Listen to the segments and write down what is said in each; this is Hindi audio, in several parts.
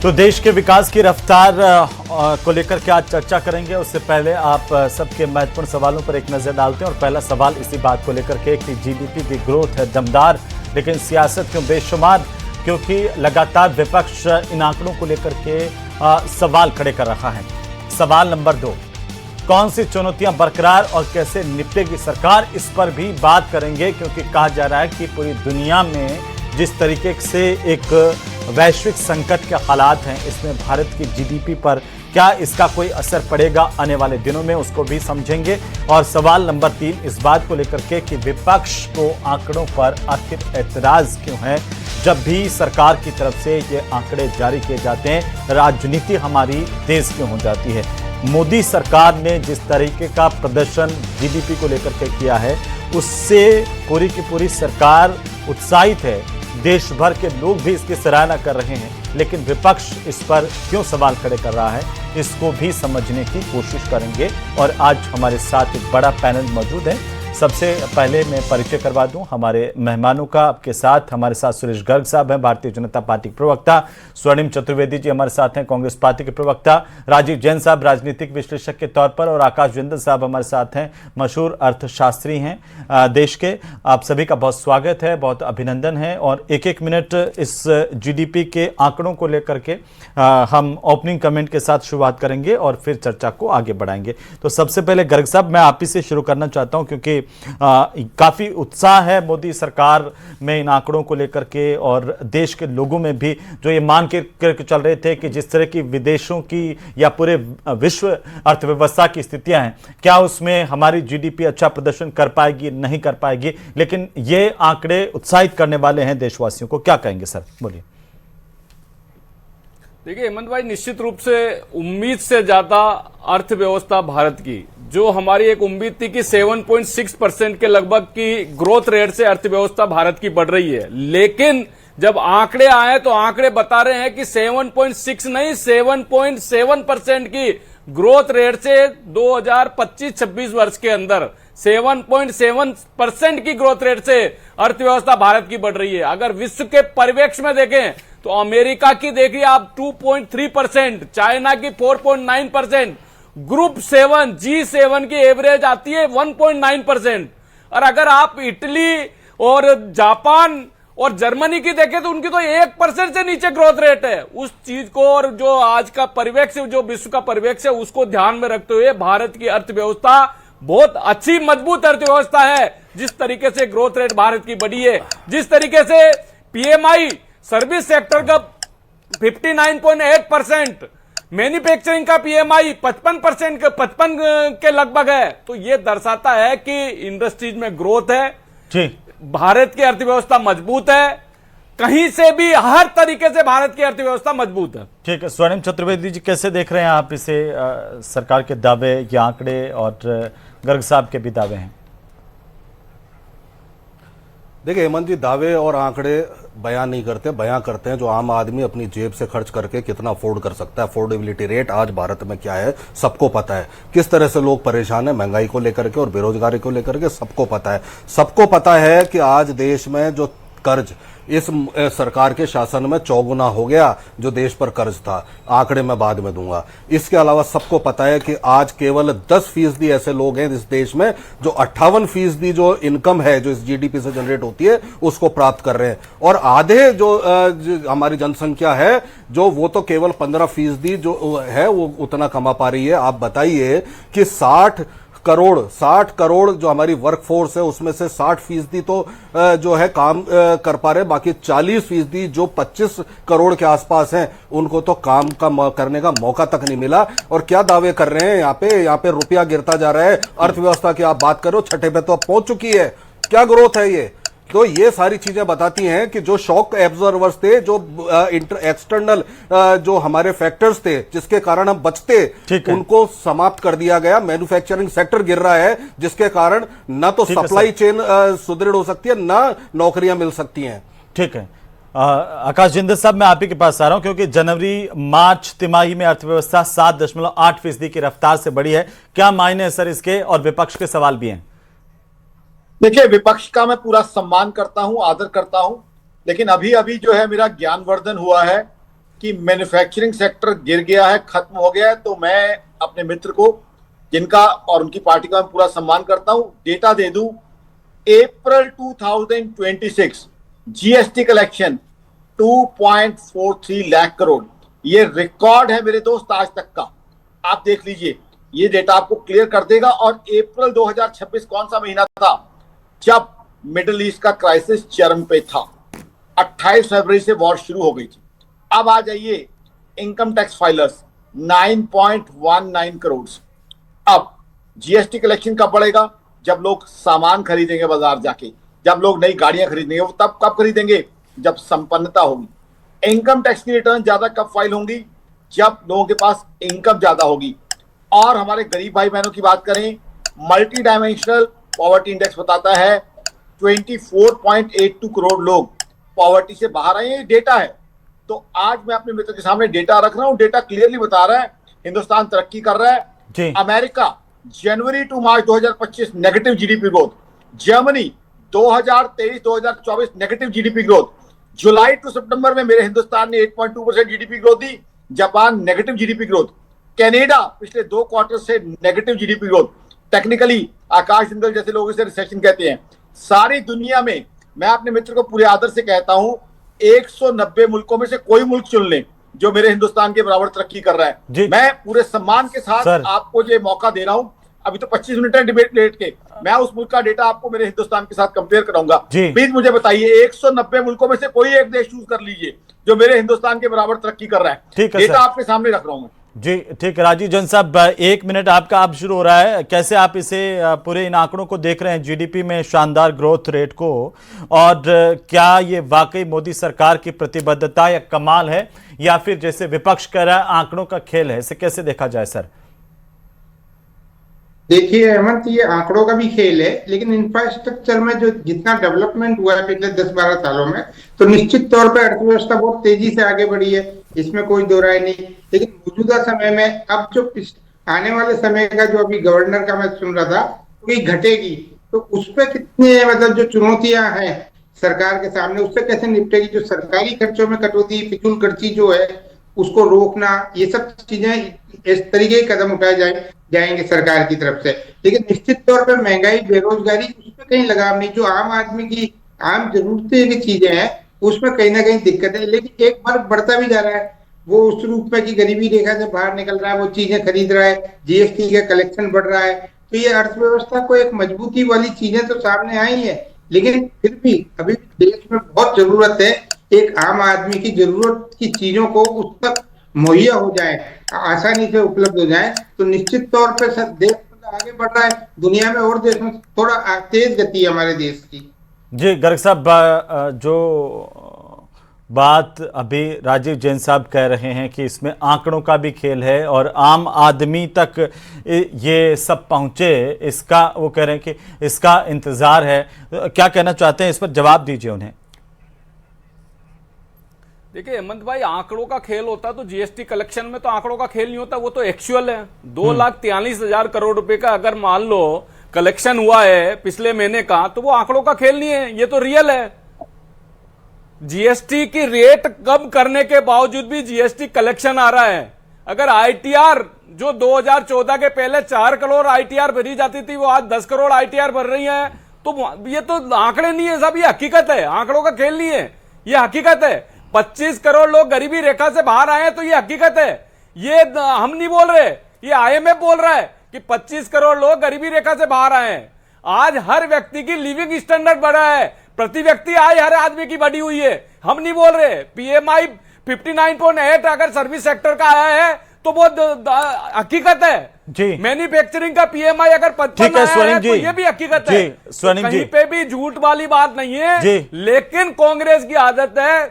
तो देश के विकास की रफ्तार को लेकर के आज चर्चा करेंगे। उससे पहले आप सबके महत्वपूर्ण सवालों पर एक नजर डालते हैं और पहला सवाल इसी बात को लेकर के कि जीडीपी की ग्रोथ है दमदार, लेकिन सियासत क्यों बेशुमार, क्योंकि लगातार विपक्ष इन आंकड़ों को लेकर के सवाल खड़े कर रहा है। सवाल नंबर 2, कौन सी चुनौतियां बरकरार और कैसे निपटेगी सरकार, इस पर भी बात करेंगे, क्योंकि कहा जा रहा है कि पूरी दुनिया में जिस तरीके से एक वैश्विक संकट के हालात हैं, इसमें भारत की जीडीपी पर क्या इसका कोई असर पड़ेगा आने वाले दिनों में, उसको भी समझेंगे। और सवाल नंबर 3 इस बात को लेकर के कि विपक्ष को आंकड़ों पर आखिर ऐतराज क्यों है, जब भी सरकार की तरफ से ये आंकड़े जारी किए जाते हैं राजनीति हमारी तेज क्यों हो जाती है। मोदी सरकार ने जिस तरीके का प्रदर्शन जीडीपी को लेकर के किया है, उससे पूरी की पूरी सरकार उत्साहित है, देश भर के लोग भी इसकी सराहना कर रहे हैं, लेकिन विपक्ष इस पर क्यों सवाल खड़े कर रहा है, इसको भी समझने की कोशिश करेंगे। और आज हमारे साथ एक बड़ा पैनल मौजूद है। सबसे पहले मैं परिचय करवा दूं हमारे मेहमानों का। आपके साथ हमारे साथ सुरेश गर्ग साहब हैं, भारतीय जनता पार्टी के प्रवक्ता। स्वर्णिम चतुर्वेदी जी हमारे साथ हैं, कांग्रेस पार्टी के प्रवक्ता। राजीव जैन साहब राजनीतिक विश्लेषक के तौर पर, और आकाश जिंदल साहब हमारे साथ हैं, मशहूर अर्थशास्त्री हैं देश के। आप सभी का बहुत स्वागत है, बहुत अभिनंदन है। और एक एक मिनट इस जीडीपी के आंकड़ों को लेकर के हम ओपनिंग कमेंट के साथ शुरुआत करेंगे और फिर चर्चा को आगे बढ़ाएंगे। तो सबसे पहले गर्ग साहब, मैं आप ही से शुरू करना चाहता हूं, क्योंकि काफी उत्साह है मोदी सरकार में इन आंकड़ों को लेकर के, और देश के लोगों में भी जो ये मान के चल रहे थे कि जिस तरह की विदेशों की या पूरे विश्व अर्थव्यवस्था की स्थितियां हैं, क्या उसमें हमारी जीडीपी अच्छा प्रदर्शन कर पाएगी, नहीं कर पाएगी, लेकिन ये आंकड़े उत्साहित करने वाले हैं देशवासियों को। क्या कहेंगे सर, बोलिए। देखिए हेमंत भाई, निश्चित रूप से उम्मीद से ज्यादा अर्थव्यवस्था भारत की, जो हमारी एक उम्मीद थी कि 7.6% के लगभग की ग्रोथ रेट से अर्थव्यवस्था भारत की बढ़ रही है, लेकिन जब आंकड़े आए तो आंकड़े बता रहे हैं कि 7.6 नहीं 7.7% की ग्रोथ रेट से 2025-26 वर्ष के अंदर 7.7% की ग्रोथ रेट से अर्थव्यवस्था भारत की बढ़ रही है। अगर विश्व के परिप्रेक्ष्य में देखें तो अमेरिका की देखिए आप 2.3%, चाइना की 4.9%, ग्रुप 7 G7 की एवरेज आती है 1.9%। और अगर आप इटली और जापान और जर्मनी की देखें तो उनकी तो 1% से नीचे ग्रोथ रेट है। उस चीज को, और जो आज का परिवेक्ष्य, जो विश्व का परिवेक्ष्य है, उसको ध्यान में रखते हुए भारत की अर्थव्यवस्था बहुत अच्छी मजबूत अर्थव्यवस्था है। जिस तरीके से ग्रोथ रेट भारत की बढ़ी है, जिस तरीके से पीएमआई सर्विस सेक्टर का 59.8%, मैन्युफैक्चरिंग का पीएमआई 55 के लगभग है, तो यह दर्शाता है कि इंडस्ट्रीज में ग्रोथ है जी, भारत की अर्थव्यवस्था मजबूत है, कहीं से भी हर तरीके से भारत की अर्थव्यवस्था मजबूत है। ठीक है, स्वर्णिम चतुर्वेदी जी कैसे देख रहे हैं आप इसे, सरकार के दावे या आंकड़े, और गर्ग साहब के भी दावे हैं। देखिए हेमंत जी, दावे और आंकड़े बयान नहीं करते, बयान करते हैं जो आम आदमी अपनी जेब से खर्च करके कितना अफोर्ड कर सकता है। अफोर्डेबिलिटी रेट आज भारत में क्या है सबको पता है, किस तरह से लोग परेशान है महंगाई को लेकर के और बेरोजगारी को लेकर के, सबको पता है। सबको पता है कि आज देश में जो कर्ज इस सरकार के शासन में 4 गुना हो गया, जो देश पर कर्ज था। आंकड़े मैं बाद में दूंगा। इसके अलावा सबको पता है कि आज केवल 10% ऐसे लोग हैं इस देश में जो 58% जो इनकम है जो इस जीडीपी से जनरेट होती है उसको प्राप्त कर रहे हैं, और आधे जो हमारी जनसंख्या है जो वो तो केवल 15% जो है वो उतना कमा पा रही है। आप बताइए कि 60 करोड़ जो हमारी वर्कफोर्स है उसमें से 60% तो जो है काम कर पा रहे, बाकी 40% जो 25 करोड़ के आसपास हैं उनको तो काम करने का मौका तक नहीं मिला। और क्या दावे कर रहे हैं यहाँ पे रुपया गिरता जा रहा है। अर्थव्यवस्था की आप बात करो, छठे पे तो अब पहुंच चुकी है, क्या ग्रोथ है ये। तो ये सारी चीजें बताती हैं कि जो शॉक एब्जॉर्वर्स थे, जो एक्सटर्नल जो हमारे फैक्टर्स थे जिसके कारण हम बचते, उनको समाप्त कर दिया गया। मैन्युफैक्चरिंग सेक्टर गिर रहा है, जिसके कारण न तो सप्लाई चेन सुदृढ़ हो सकती है, न नौकरियां मिल सकती हैं। ठीक है, आकाश जिंदल साहब, मैं आप ही के पास आ रहा हूं, क्योंकि जनवरी मार्च तिमाही में अर्थव्यवस्था 7.8% की रफ्तार से बढ़ी है। क्या मायने है सर इसके, और विपक्ष के सवाल भी हैं। देखिए, विपक्ष का मैं पूरा सम्मान करता हूं, आदर करता हूं, लेकिन अभी अभी जो है मेरा ज्ञानवर्धन हुआ है कि मैन्युफैक्चरिंग सेक्टर गिर गया है, खत्म हो गया है, तो मैं अपने मित्र को, जिनका और उनकी पार्टी का मैं पूरा सम्मान करता हूं, डेटा दे दूं। अप्रैल 2026 जीएसटी कलेक्शन 2.43 लाख करोड़, ये रिकॉर्ड है मेरे दोस्त आज तक का। आप देख लीजिए, ये डेटा आपको क्लियर कर देगा। और अप्रैल 2026 कौन सा महीना था? जब मिडिल ईस्ट का क्राइसिस चरम पे था। 28 फरवरी से वॉर शुरू हो गई थी। अब आ जाइए, इनकम टैक्स फाइलर्स 9.19 करोड़। अब जीएसटी कलेक्शन कब बढ़ेगा? जब लोग सामान खरीदेंगे बाजार जाके, जब लोग नई गाड़ियां खरीदेंगे, वो तब कब खरीदेंगे? जब संपन्नता होगी। इनकम टैक्स की रिटर्न ज्यादा कब फाइल होंगी? जब लोगों के पास इनकम ज्यादा होगी। और हमारे गरीब भाई बहनों की बात करें, मल्टी डायमेंशनल पॉवर्टी इंडेक्स बताता है 24.82 करोड़ लोग पॉवर्टी से बाहर आए हैं। डेटा है। तो आज मैं अपने मित्र के सामने डेटा रख रहा हूं। डेटा क्लियरली बता रहा है हिंदुस्तान तरक्की कर रहा है। अमेरिका जनवरी टू मार्च 2025 negative GDP growth. Germany 2023-2024 negative GDP growth. जुलाई टू सितंबर में मेरे हिंदुस्तान ने 8.2% जीडीपी ग्रोथ दी। Japan negative GDP growth. Canada पिछले 2 क्वार्टर से negative GDP growth. Technically Akash Jindal जैसे लोग इसे रिसेशन कहते हैं। सारी दुनिया में मैं अपने मित्र को पूरे आदर से कहता हूं, 190 मुल्कों में से कोई मुल्क चुन लें जो मेरे हिंदुस्तान के बराबर तरक्की कर रहा है। मैं पूरे सम्मान के साथ आपको ये मौका दे रहा हूं। अभी तो 25 मिनट है डिबेट लेट के, मैं उस मुल्क का डेटा आपको मेरे हिंदुस्तान के साथ कंपेयर कराऊंगा। प्लीज मुझे बताइए, 190 मुल्कों में से कोई एक देश चूज कर लीजिए जो मेरे हिंदुस्तान के बराबर तरक्की कर रहा है। ठीक है, डेटा आपके सामने रख रहा हूं मैं। जी ठीक है। राजीव जैन साहब, 1 मिनट आपका अब शुरू हो रहा है। कैसे आप इसे पूरे इन आंकड़ों को देख रहे हैं, जीडीपी में शानदार ग्रोथ रेट को, और क्या ये वाकई मोदी सरकार की प्रतिबद्धता या कमाल है, या फिर जैसे विपक्ष कह रहा है आंकड़ों का खेल है? इसे कैसे देखा जाए सर? देखिए हेमंत, ये आंकड़ों का भी खेल है, लेकिन इंफ्रास्ट्रक्चर में जो जितना डेवलपमेंट हुआ है पिछले 10-12 सालों में, तो निश्चित तौर पर अर्थव्यवस्था बहुत तेजी से आगे बढ़ी है, इसमें कोई दो राय नहीं। लेकिन मौजूदा समय में अब जो आने वाले समय का जो अभी गवर्नर का मैं सुन रहा था, कोई घटेगी तो उस पर कितने मतलब जो चुनौतियां हैं सरकार के सामने, उससे कैसे निपटेगी? जो सरकारी खर्चों में कटौती, फिजूल खर्ची जो है उसको रोकना, ये सब चीजें इस तरीके के कदम उठाए जाएंगे सरकार की तरफ से। लेकिन निश्चित तौर पर महंगाई, बेरोजगारी, उस पर कहीं लगाम नहीं। जो आम आदमी की आम जरूरतें की चीजें हैं उसमें कहीं ना कहीं दिक्कत है। लेकिन एक वर्ग बढ़ता भी जा रहा है, वो उस रूप में की गरीबी रेखा से बाहर निकल रहा है, वो चीजें खरीद रहा है, जीएसटी का कलेक्शन बढ़ रहा है। तो ये अर्थव्यवस्था को एक मजबूती वाली चीजें तो सामने आई है, लेकिन फिर भी अभी देश में बहुत जरूरत है एक आम आदमी की जरूरत की चीजों को उस तक मुहैया हो जाए, आसानी से उपलब्ध हो जाए। तो निश्चित तौर पर देश आगे बढ़ रहा है, दुनिया में और देश में थोड़ा तेज गति है हमारे देश की। जी गर्ग साहब, जो बात अभी राजीव जैन साहब कह रहे हैं कि इसमें आंकड़ों का भी खेल है और आम आदमी तक ये सब पहुंचे, इसका वो कह रहे हैं कि इसका इंतजार है। क्या कहना चाहते हैं इस पर? जवाब दीजिए उन्हें। देखिए हेमंत भाई, आंकड़ों का खेल होता तो जीएसटी कलेक्शन में तो आंकड़ों का खेल नहीं होता, वो तो एक्चुअल है। 2,43,000 करोड़ रुपए का अगर मान लो कलेक्शन हुआ है पिछले महीने का, तो वो आंकड़ों का खेल नहीं है, ये तो रियल है। जीएसटी की रेट कम करने के बावजूद भी जीएसटी कलेक्शन आ रहा है। अगर आईटीआर जो 2014 के पहले 4 करोड़ आईटीआर भरी जाती थी, वो आज 10 करोड़ आईटीआर भर रही है, तो ये तो आंकड़े नहीं है साहब, ये हकीकत है। आंकड़ों का खेल नहीं है, ये हकीकत है। 25 करोड़ लोग गरीबी रेखा से बाहर आए हैं, तो ये हकीकत है। ये हम नहीं बोल रहे, ये आईएमएफ बोल रहा है कि 25 करोड़ लोग गरीबी रेखा से बाहर आए हैं। आज हर व्यक्ति की लिविंग स्टैंडर्ड बढ़ा है, प्रति व्यक्ति आय हर आदमी की बढ़ी हुई है। हम नहीं बोल रहे। पीएमआई 59.8 अगर सर्विस सेक्टर का आया है तो वो हकीकत है जी। मैन्युफैक्चरिंग का पीएमआई अगर 55 आया है तो ये भी हकीकत है। कहीं पे भी झूठ वाली बात नहीं है। लेकिन कांग्रेस की आदत है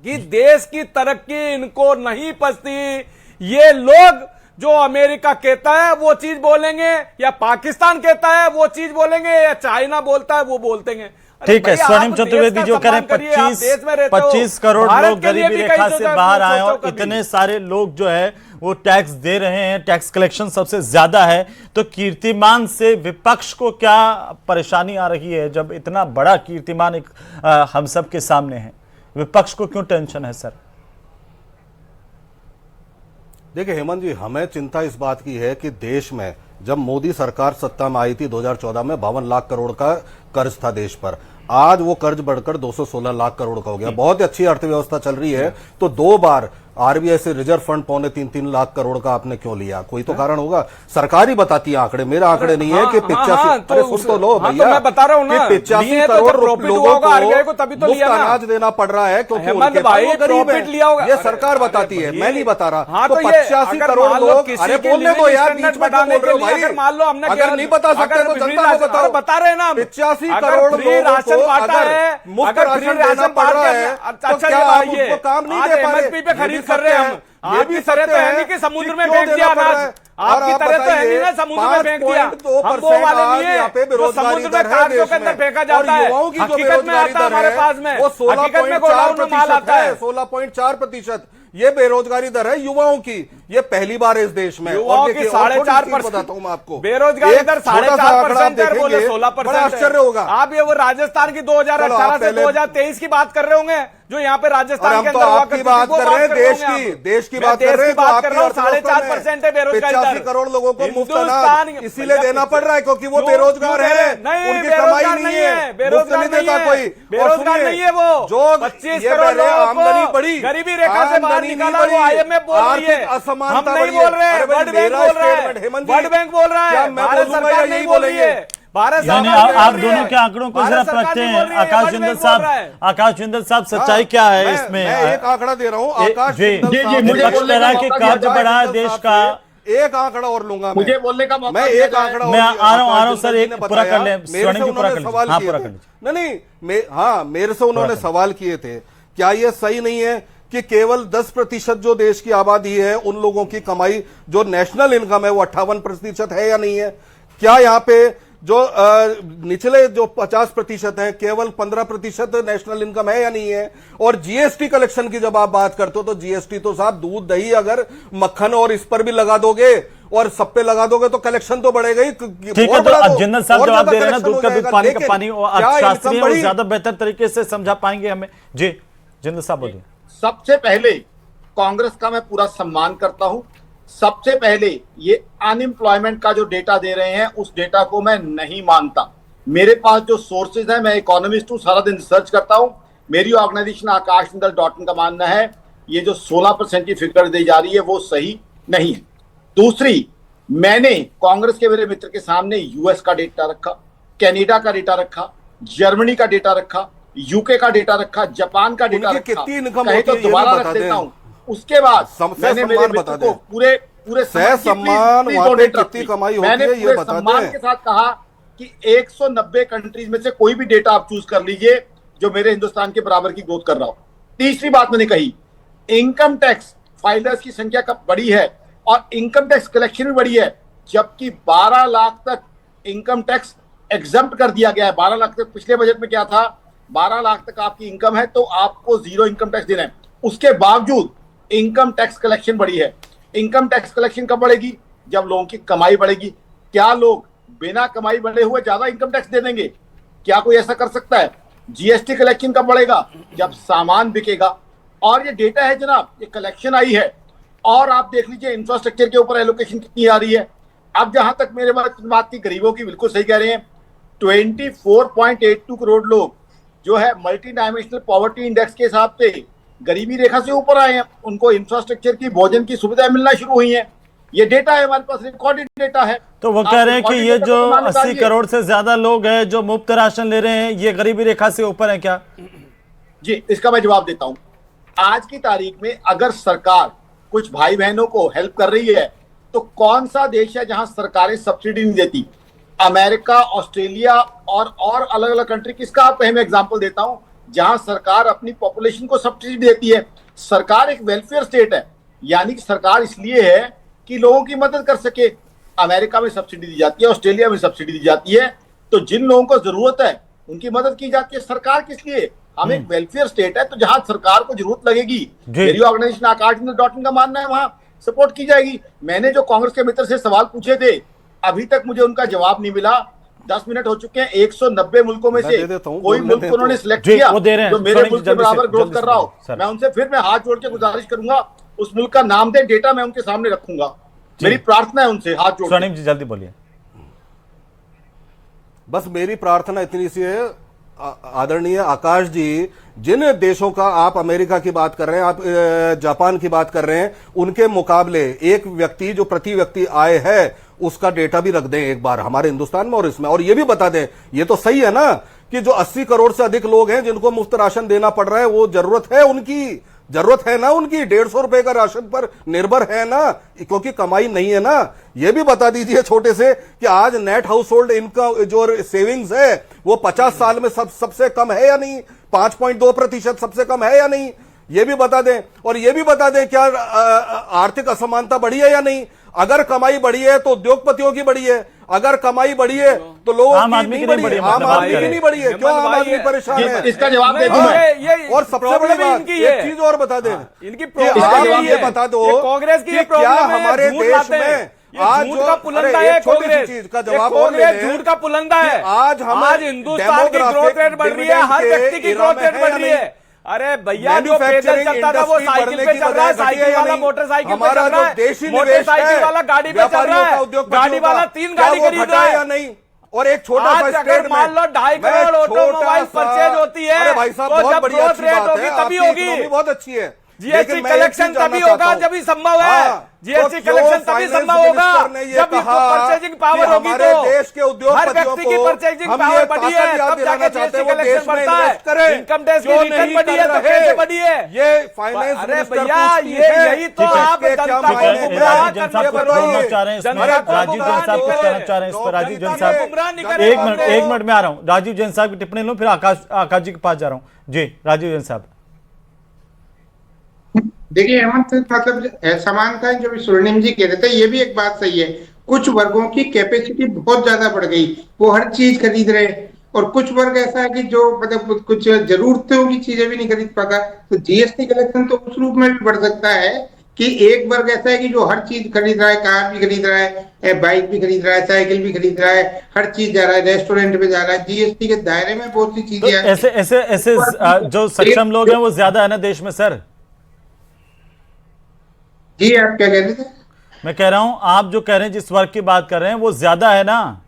कि देश की तरक्की इनको नहीं पसती। ये लोग जो अमेरिका कहता है वो चीज बोलेंगे, या पाकिस्तान कहता है वो चीज बोलेंगे, या चाइना बोलता है वो बोलते। ठीक है, स्वर्णिम चतुर्वेदी जो कह रहे हैं 25 करोड़ लोग गरीबी रेखा से बाहर आए और इतने सारे लोग जो है वो टैक्स दे रहे हैं, टैक्स कलेक्शन सबसे ज्यादा है, तो कीर्तिमान से विपक्ष को क्या परेशानी आ रही है? जब इतना बड़ा कीर्तिमान हम सब के सामने है, विपक्ष को क्यों टेंशन है सर? देखिए हेमंत जी, हमें चिंता इस बात की है कि देश में जब मोदी सरकार सत्ता में आई थी 2014 में 52 लाख करोड़ का कर्ज था देश पर। आज वो कर्ज बढ़कर 216 लाख करोड़ का हो गया। बहुत ही अच्छी अर्थव्यवस्था चल रही है, तो 2 बार आरबीआई से रिजर्व फंड 2.25-3 लाख करोड़ का आपने क्यों लिया? कोई तो कारण होगा। सरकार ही बताती है आंकड़े, मेरे आंकड़े नहीं है कि 85 सुन तो लो भैया, मैं बता रहा हूं ना, 85 करोड़ लोगों को तभी तो लिया ना, अनाज देना पड़ रहा है क्योंकि हेमंत भाई प्रॉफिट लिया होगा। ये सरकार बताती है, मैं नहीं बता रहा। हाँ, तो 85 करोड़ लोग, अरे बोलने दो यार, बीच में क्यों बोल रहे हो भाई? मान लो हमने, अगर नहीं बता सकते तो जनता को बताओ। बता रहे ना, 85 करोड़ लोगों को अगर मुफ्त राशन देना पड़ रहा है तो क्या आप उनको काम नहीं दे पा रहे? एमएसपी पे खरीद कर रहे हैं हम। आपकी तरह तो है नहीं कि समुद्र में फेंक दिया अनाज, आपकी तरह तो है नहीं ना समुद्र में फेंक दिया। हम वो वाले नहीं है जो समुद्र में कागजों के अंदर फेंका जाता है। हकीकत में आता है हमारे पास में, वो हकीकत में गोडाउन में माल आता है। 16.4% ये बेरोजगारी दर है युवाओं की। ये पहली बार है इस देश में। युवाओं की 4.5% बताता हूं मैं आपको, बेरोजगारी दर 4.5% है, बोले 16%। बड़ा आश्चर्य होगा। आप ये वो राजस्थान की 2018 से 2023 की बात कर रहे होंगे, जो यहाँ पे राजस्थान के अंदर आपकी बात कर रहे हैं, देश की बात कर रहे हैं। 4.5% है बेरोजगारी दर। करोड़ लोगों को मुफ्त अनाज इसीलिए देना पड़ रहा है क्योंकि वो बेरोजगार है, उनकी कमाई नहीं है, बेरोजगार नहीं है कोई, बेरोजगार नहीं है वो। जो 25 करोड़ आमदनी बढ़ी, गरीबी रेखा से बाहर निकाला, वो आईएमएफ बोल रही है, हम नहीं बोल रहे हैं, वर्ल्ड बैंक बोल रहा है, वर्ल्ड बैंक बोल रहा है, भारत सरकार नहीं बोल रही है। भारत यानी आप दोनों के आंकड़ों को जरा रखते हैं। आकाश जिंदल साहब, सच्चाई क्या है इसमें? मैं एक आंकड़ा दे रहा हूँ आकाश विपक्ष कह रहा है कि कर्ज बढ़ा है देश का। एक आंकड़ा और लूंगा मुझे बोलने का मौका। मैं एक आंकड़ा मैं आ रहा हूं सर, एक पूरा कर ले, मेरे से उन्होंने सवाल किए थे, क्या ये सही नहीं है कि केवल 10% जो देश की आबादी है उन लोगों की कमाई जो नेशनल इनकम है वो 58% है या नहीं है? क्या यहाँ पे जो निचले जो 50% है केवल 15% नेशनल इनकम है या नहीं है? और जीएसटी कलेक्शन की जब आप बात करते हो तो जीएसटी तो साहब दूध दही अगर मक्खन और इस पर भी लगा दोगे और सब पे लगा दोगे तो कलेक्शन तो बढ़ेगा ही। ठीक है, तो अब जिंदल साहब जवाब दे रहे हैं ना, दूध का दूध पानी का पानी, अर्थशास्त्री और ज्यादा बेहतर तरीके से समझा पाएंगे हमें। जी जिंदल साहब बोलिए। सबसे पहले कांग्रेस का मैं पूरा सम्मान करता हूं। सबसे पहले ये अनएम्प्लॉयमेंट का जो डेटा दे रहे हैं उस डेटा को मैं नहीं मानता। मेरे पास जो सोर्सेज है, मैं इकोनॉमिस्ट हूं, सारा दिन रिसर्च करता हूं। मेरी ऑर्गेनाइजेशन akashjindal.in का मानना है ये जो 16% की फिगर दी जा रही है वो सही नहीं है। दूसरी, मैंने कांग्रेस के मेरे मित्र के सामने यूएस का डेटा रखा, कनाडा का डेटा रखा, जर्मनी का डेटा रखा, यूके का डेटा रखा, जापान का डेटा रखा, कहे तो दोबारा रख देता हूं। उसके बाद मैंने मेरे मित्र को पूरे सम्मान वहां पे कितनी कमाई होती है ये बता सम्मान के साथ कहा कि 190 कंट्रीज में से कोई भी डेटा आप चूज कर लीजिए जो मेरे हिंदुस्तान के बराबर की ग्रोथ कर रहा हो। तीसरी बात मैंने कही, इनकम टैक्स फाइलर्स की संख्या कब बढ़ी है और इनकम टैक्स कलेक्शन भी बढ़ी है, जबकि 12 लाख तक इनकम टैक्स एग्जम्प्ट कर दिया गया है। 12 लाख तक पिछले बजट में क्या था, 12 लाख तक आपकी इनकम है तो आपको 0 इनकम टैक्स देना है। उसके बावजूद इनकम टैक्स कलेक्शन बढ़ी है। इनकम टैक्स कलेक्शन कब बढ़ेगी? जब लोगों की कमाई बढ़ेगी। क्या लोग बिना कमाई बढ़े हुए ज्यादा इनकम टैक्स दे देंगे? क्या कोई ऐसा कर सकता है? जीएसटी कलेक्शन कब बढ़ेगा? जब सामान बिकेगा। और ये डेटा है जनाब, ये कलेक्शन आई है और आप देख लीजिए इंफ्रास्ट्रक्चर के ऊपर एलोकेशन कितनी आ रही है। अब जहां तक मेरे बात की गरीबों की, बिल्कुल सही कह रहे हैं, 24.82 करोड़ लोग जो है मल्टी डायमेंशनल पॉवर्टी इंडेक्स के हिसाब से गरीबी रेखा से ऊपर आए हैं। उनको इंफ्रास्ट्रक्चर की, भोजन की सुविधाएं मिलना शुरू हुई हैं। ये डेटा है हमारे पास, रिकॉर्डेड डेटा है। तो वो कह रहे हैं कि ये जो 80 करोड़ से ज्यादा लोग हैं जो मुफ्त राशन ले रहे हैं ये गरीबी रेखा से ऊपर है क्या? जी, इसका मैं जवाब देता हूं। आज की तारीख में अगर सरकार कुछ भाई बहनों को हेल्प कर रही है तो कौन सा देश है जहां सरकारें सब्सिडी नहीं देती? अमेरिका, ऑस्ट्रेलिया और अलग अलग कंट्री। किसका आपको मैं एग्जांपल देता हूं जहां सरकार अपनी पॉपुलेशन को सब्सिडी देती है। सरकार एक वेलफेयर स्टेट है, यानी कि सरकार इसलिए है कि लोगों की मदद कर सके। अमेरिका में सब्सिडी दी जाती है, ऑस्ट्रेलिया में सब्सिडी दी जाती है, तो जिन लोगों को जरूरत है उनकी मदद की जाती है। सरकार किस लिए? हम एक वेलफेयर स्टेट है, तो जहां सरकार को जरूरत लगेगी, मेरी ऑर्गेनाइजेशन akashjindal.in का मानना है वहां सपोर्ट की जाएगी। मैंने जो कांग्रेस के मित्र से सवाल पूछे थे अभी तक मुझे उनका जवाब नहीं मिला। 10 मिनट हो चुके हैं। 190 मुल्कों में से कोई मुल्क उन्होंने सिलेक्ट किया जो मेरे मुल्क के बराबर ग्रोथ कर रहा हो। मैं उनसे फिर हाथ जोड़ के गुजारिश करूंगा उस मुल्क का नाम दे, डेटा मैं उनके सामने रखूंगा। मेरी प्रार्थना है उनसे, हाथ जोड़। स्वर्णिम जी जल्दी बोलिए। बस मेरी प्रार्थना इतनी सी है आदरणीय आकाश जी, जिन देशों का आप अमेरिका की बात कर रहे हैं, आप जापान की बात कर रहे हैं, उनके मुकाबले एक व्यक्ति जो प्रति व्यक्ति आय है उसका डेटा भी रख दें एक बार हमारे हिंदुस्तान में और इसमें, और ये भी बता दें, ये तो सही है ना कि जो 80 करोड़ से अधिक लोग हैं जिनको मुफ्त राशन देना पड़ रहा है, वो जरूरत है ना उनकी 150 रुपए का राशन पर निर्भर है ना, क्योंकि कमाई नहीं है ना। ये भी बता दीजिए छोटे से कि आज नेट हाउस होल्ड इनकम जो सेविंग्स है वो 50 साल में सबसे कम है या नहीं, 5.2% सबसे कम है या नहीं, ये भी बता दें। और ये भी बता दें क्या आर्थिक असमानता बढ़ी है या नहीं। अगर कमाई बढ़ी है तो उद्योगपतियों की बढ़ी है, अगर कमाई बढ़ी है तो लोगों आम आदमी की नहीं बढ़ी है, आम आदमी की नहीं बढ़ी है। क्यों आम आदमी परेशान है? इसका जवाब दे दूं मैं। और सबसे बड़ी बात एक चीज और बता दें, इनकी आप ये बता दो कांग्रेस की कि क्या हमारे देश में आज झूठ का पुलंदा है कांग्रेस, चीज का जवाब और ले लें। झूठ का पुलंदा है। आज हिंदुस्तान की ग्रोथ रेट बढ़ रही है, हर व्यक्ति की ग्रोथ रेट बढ़ रही है। अरे भैया जो पैदल चलता था वो साइकिल पे चल रहा है, साइकिल वाला मोटरसाइकिल पे चल रहा है, मोटरसाइकिल वाला गाड़ी पे चल रहा है, गाड़ी वाला 3 गाड़ी खरीद रहा है या नहीं। और एक छोटा सा अगर मान लो 2.5 करोड़ ऑटोमोबाइल परचेज होती है, अरे भाई साहब तो बहुत जब बढ़िया ग्रोथ रेट होगी तभी होगी, बहुत अच्छी है। जीएसटी कलेक्शन तभी होगा जब ही संभव है, जीएसटी कलेक्शन तभी संभव होगा जब परचेजिंग पावर होगी। तो देश के हर व्यक्ति की परचेजिंग पावर बढ़ी है तब जाके जीएसटी कलेक्शन बढ़ता है, इनकम टैक्स की रिटर्न बढ़ी है तो कैसे बढ़ी है ये फाइनेंस। अरे भैया ये यही तो आप जनता को गुमराह राजीव जैन साहब कुछ कहना चाह रहे हैं इस पर। राजीव जैन साहब एक मिनट में आ रहा हूँ। राजीव जैन साहब की टिप्पणी लूं, फिर आकाश जी के पास जा रहा हूँ। जी राजीव जैन साहब। देखिए हेमंत, मतलब समानताएं जो भी स्वर्णिम जी कह रहे थे, ये भी एक बात सही है। कुछ वर्गों की कैपेसिटी बहुत ज्यादा बढ़ गई, वो हर चीज खरीद रहे, और कुछ वर्ग ऐसा है कि जो मतलब कुछ जरूरतों की चीजें भी नहीं खरीद पाता। तो जीएसटी कलेक्शन तो उस रूप में भी बढ़ सकता है कि एक वर्ग ऐसा है कि जो हर चीज खरीद रहा है, कार भी खरीद रहा है, बाइक भी खरीद रहा है, साइकिल भी खरीद रहा है, हर चीज जा रहा है, रेस्टोरेंट पे जा रहा है। जीएसटी के दायरे में बहुत सी चीजें हैं। ऐसे जो सक्षम लोग हैं वो ज्यादा है ना देश में सर। जी आप क्या कह रहे थे? मैं कह रहा हूं आप जो कह रहे हैं, जिस वर्ग की बात कर रहे हैं वो ज्यादा है ना।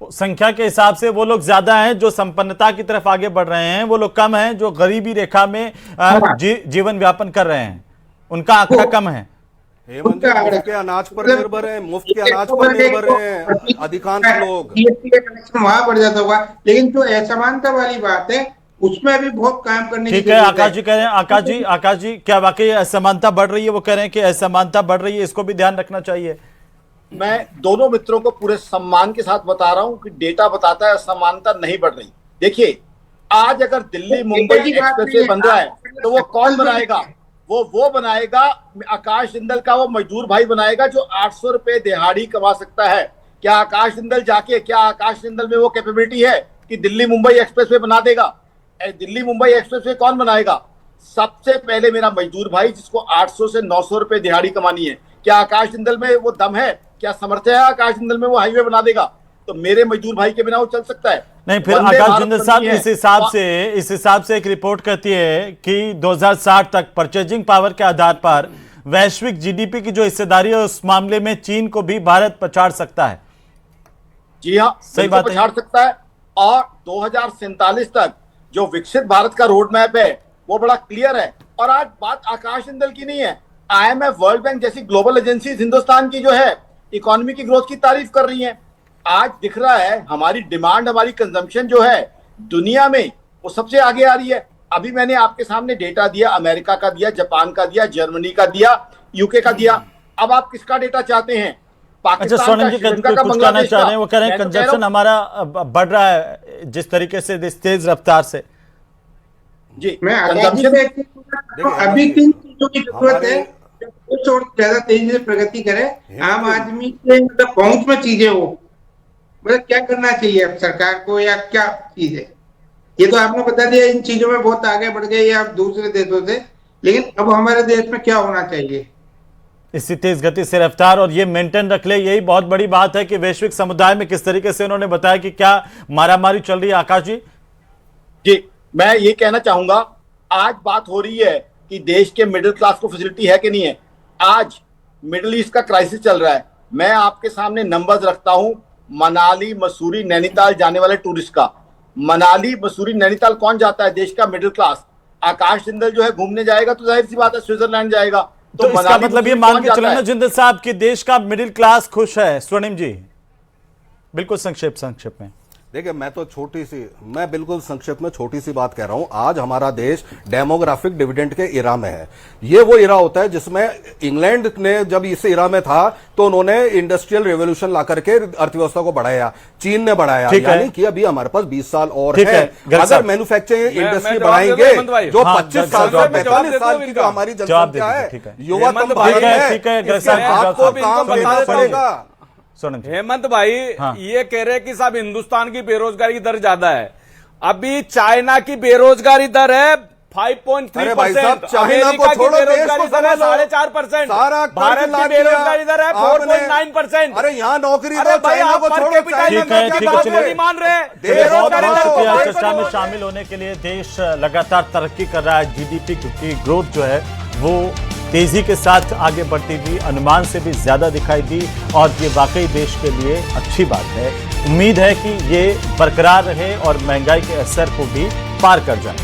संख्या के हिसाब से वो लोग ज्यादा हैं जो संपन्नता की तरफ आगे बढ़ रहे हैं, वो लोग कम हैं जो गरीबी रेखा में जीवन व्यापन कर रहे हैं, उनका आंकड़ा कम है। मुफ्त के अनाज पर निर्भर है, मुफ्त के अनाज पर निर्भर है अधिकांश लोग। जीएसटी का कलेक्शन वहां बढ़ जाता होगा, लेकिन जो असमानता वाली बात है उसमें भी बहुत काम करने की ठीक है। आकाश जी कह रहे हैं, आकाश जी क्या वाकई असमानता बढ़ रही है? वो कह रहे हैं कि असमानता बढ़ रही है, इसको भी ध्यान रखना चाहिए। मैं दोनों मित्रों को पूरे सम्मान के साथ बता रहा हूं कि डेटा बताता है असमानता नहीं बढ़ रही। देखिए आज अगर दिल्ली मुंबई एक्सप्रेसवे बन रहा है तो वो कौन बनाएगा? वो बनाएगा आकाश जिंदल का वो मजदूर भाई बनाएगा जो 800 रुपए दिहाड़ी कमा सकता है। क्या आकाश जिंदल में वो कैपेबिलिटी है कि दिल्ली मुंबई एक्सप्रेसवे बना देगा? दिल्ली मुंबई एक्सप्रेसवे कौन बनाएगा? सबसे पहले मेरा मजदूर भाई जिसको 800 से 900 रुपए दिहाड़ी कमानी है। क्या आकाश जिंदल में वो दम है? क्या सामर्थ्य है आकाश जिंदल में वो हाईवे बना देगा? तो मेरे मजदूर भाई के बिना वो चल सकता है? नहीं, फिर आकाश जिंदल साहब इस हिसाब से एक रिपोर्ट कहती है कि 2060 तक परचेजिंग पावर के आधार पर वैश्विक जीडीपी की जो हिस्सेदारी है उस मामले में चीन को भी भारत पछाड़ सकता है। जी हाँ, सही बात पछाड़ सकता है। और 2047 तक जो विकसित भारत का रोड मैप है वो बड़ा क्लियर है। और आज बात आकाश जिंदल की नहीं है, आईएमएफ, वर्ल्ड बैंक जैसी ग्लोबल एजेंसीज हिंदुस्तान की जो है इकोनॉमी की ग्रोथ की तारीफ कर रही हैं। आज दिख रहा है हमारी डिमांड, हमारी कंजम्पशन जो है दुनिया में वो सबसे आगे आ रही है। अभी मैंने आपके सामने डेटा दिया, अमेरिका का दिया, जापान का दिया, जर्मनी का दिया, यूके का दिया। अब आप किसका डेटा चाहते हैं? अच्छा स्वर्णिम जी कुछ कहना चाह रहे हैं, वो कह रहे हैं कंजप्शन हमारा बढ़ रहा है जिस तरीके से, तेज रफ्तार से। जी मैं अभी किन चीजों की जरूरत है कुछ और ज्यादा तेजी से प्रगति करे, आम आदमी के मतलब पहुंच में चीजें हो, मतलब क्या करना चाहिए अब सरकार को या क्या चीज है? ये तो आपने बता दिया इन चीजों में बहुत आगे बढ़ गए आप दूसरे देशों से, लेकिन अब हमारे देश में क्या होना चाहिए? इसी तेज गति से रफ्तार और ये मेंटेन रख ले, यही बहुत बड़ी बात है कि वैश्विक समुदाय में किस तरीके से उन्होंने बताया कि क्या मारामारी चल रही है। आकाश जी जी मैं ये कहना चाहूंगा, आज बात हो रही है कि देश के मिडिल क्लास को फैसिलिटी है कि नहीं है। आज मिडिल ईस्ट का क्राइसिस चल रहा है, मैं आपके सामने नंबर्स रखता हूं मनाली, मसूरी, नैनीताल जाने वाले टूरिस्ट का। मनाली, मसूरी, नैनीताल कौन जाता है? देश का मिडिल क्लास। आकाश जिंदल जो है घूमने जाएगा तो जाहिर सी बात है स्विट्जरलैंड जाएगा। तो इसका मतलब ये मान के चलो ना जिंदल साहब कि देश का मिडिल क्लास खुश है। स्वर्णिम जी बिल्कुल संक्षेप में। देखिए, मैं बिल्कुल संक्षेप में छोटी सी बात कह रहा हूं। आज हमारा देश डेमोग्राफिक डिविडेंड के इरा में है। ये वो इरा होता है जिसमें इंग्लैंड ने जब इस इरा में था तो उन्होंने इंडस्ट्रियल रेवोल्यूशन ला करके अर्थव्यवस्था को बढ़ाया, चीन ने बढ़ाया, यानी कि अभी हमारे पास 20 साल और है। अगर मैन्युफैक्चरिंग इंडस्ट्री बढ़ाएंगे जो 25 साल से 45 साल की जो हमारी जनसंख्या है, युवा कम भारत है, आपको काम देना पड़ेगा। हेमंत भाई ये कह रहे हैं कि साहब हिंदुस्तान की बेरोजगारी दर ज्यादा है। अभी चाइना की बेरोजगारी दर है 5.3%, अमेरिका की बेरोजगारी दर है 4.5%, भारत की बेरोजगारी दर है 4.9%। अरे यहाँ नौकरी अरे भाई आप पर कैपिटा नहीं मान रहे। चर्चा में शामिल होने के लिए देश लगातार तरक्की कर रहा है। जीडीपी की ग्रोथ जो है वो तेजी के साथ आगे बढ़ती हुई अनुमान से भी ज्यादा दिखाई दी और ये वाकई देश के लिए अच्छी बात है। उम्मीद है कि ये बरकरार रहे और महंगाई के असर को भी पार कर जाए।